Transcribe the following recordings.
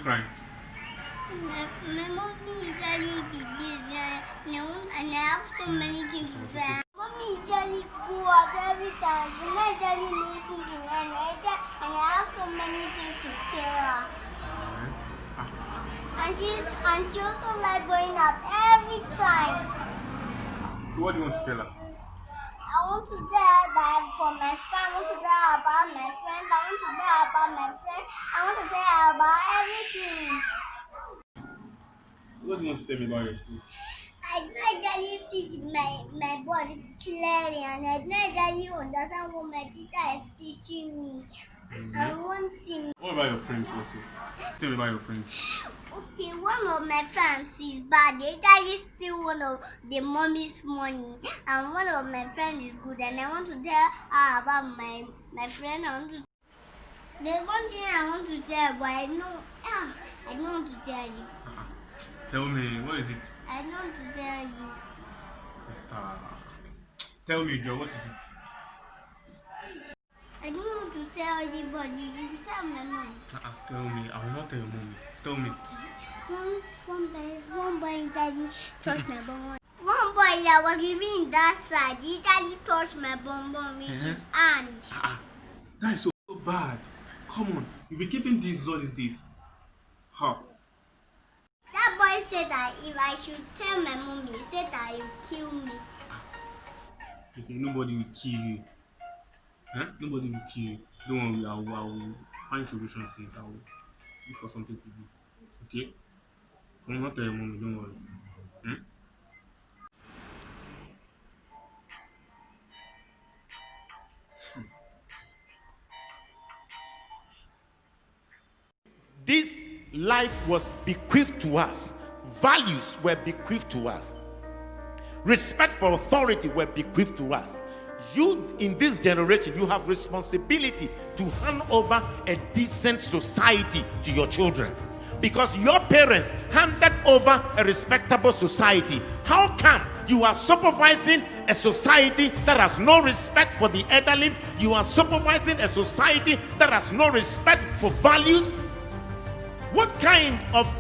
crying? My mommy is really busy and I have so many things to say. Mommy is really cool every time. She not really listen to me and I have so many things to tell her. And she also like going out every time. So what do you want to tell her? I want to tell her that for my friend. I want to tell her about my friend. I want to tell her about my friend. I want to tell her about everything. What do you want to tell me about your school? I don't actually see my body clearly and I don't actually understand what my teacher is teaching me. I want him. What about your friends also? Tell me about your friends. Okay, one of my friends is bad. They actually steal one of the mommy's money. And one of my friends is good. And I want to tell her about my friend. There's one thing I want to tell, but I don't want to tell you. Tell me, what is it? I don't want to tell you. Tell me, Joe, what is it? I don't want to tell anybody. You tell my mom. Tell me, I will not tell your mommy. Tell me. One boy daddy touched my bum. One boy that was living in that side, he daddy touched my bum with his hand. That is so bad. Come on, you'll be keeping this all these days. How? That boy said that if I should tell my mommy, he said that he would kill me. Okay, nobody will kill you. Nobody will kill you. Don't worry, I will find solutions to it. I will look for something to do. Okay? I will not tell your mommy, don't worry. This life was bequeathed to us. Values were bequeathed to us. Respect for authority were bequeathed to us. You, in this generation, you have responsibility to hand over a decent society to your children. Because your parents handed over a respectable society. How come you are supervising a society that has no respect for the elderly? You are supervising a society that has no respect for values? What kind of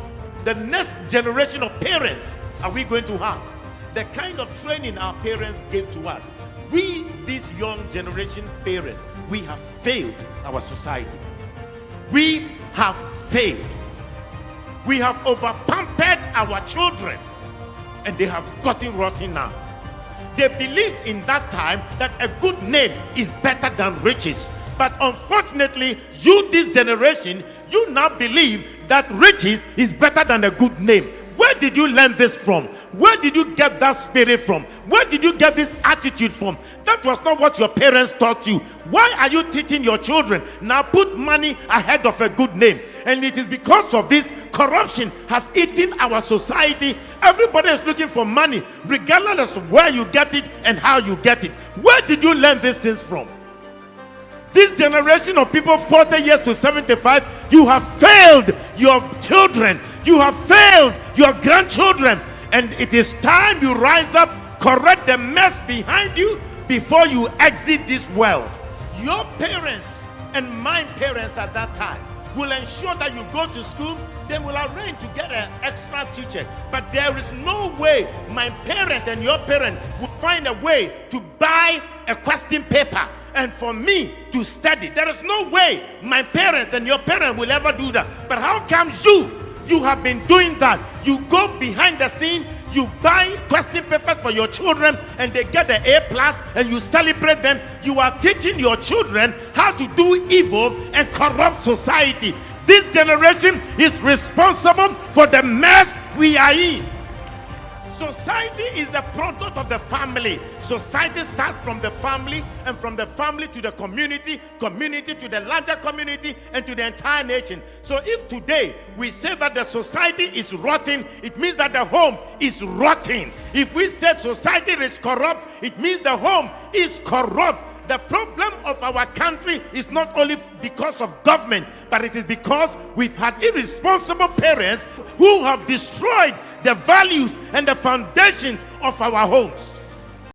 the next generation of parents are we going to have? The kind of training our parents gave to us. We, these young generation parents, we have failed our society. We have failed. We have over-pampered our children and they have gotten rotten now. They believed in that time that a good name is better than riches. But unfortunately, you, this generation, you now believe that riches is better than a good name. Where did you learn this from? Where did you get that spirit from? Where did you get this attitude from? That was not what your parents taught you. Why are you teaching your children now put money ahead of a good name? And it is because of this, corruption has eaten our society. Everybody is looking for money, regardless of where you get it and how you get it. Where did you learn these things from? This generation of people 40 years to 75, you have failed your children. You have failed your grandchildren. And it is time you rise up, correct the mess behind you before you exit this world. Your parents and my parents at that time will ensure that you go to school. They will arrange to get an extra teacher. But there is no way my parent and your parent will find a way to buy a question paper and for me to study. There is no way my parents and your parent will ever do that. But how come you have been doing that? You go behind the scene, you buy question papers for your children and they get the A+ and you celebrate them. You are teaching your children how to do evil and corrupt society. This generation is responsible for the mess we are in. Society is the product of the family. Society starts from the family, and from the family to the community, community to the larger community, and to the entire nation. So if today we say that the society is rotten, it means that the home is rotten. If we say society is corrupt, it means the home is corrupt. The problem of our country is not only because of government, but it is because we've had irresponsible parents who have destroyed the values and the foundations of our homes.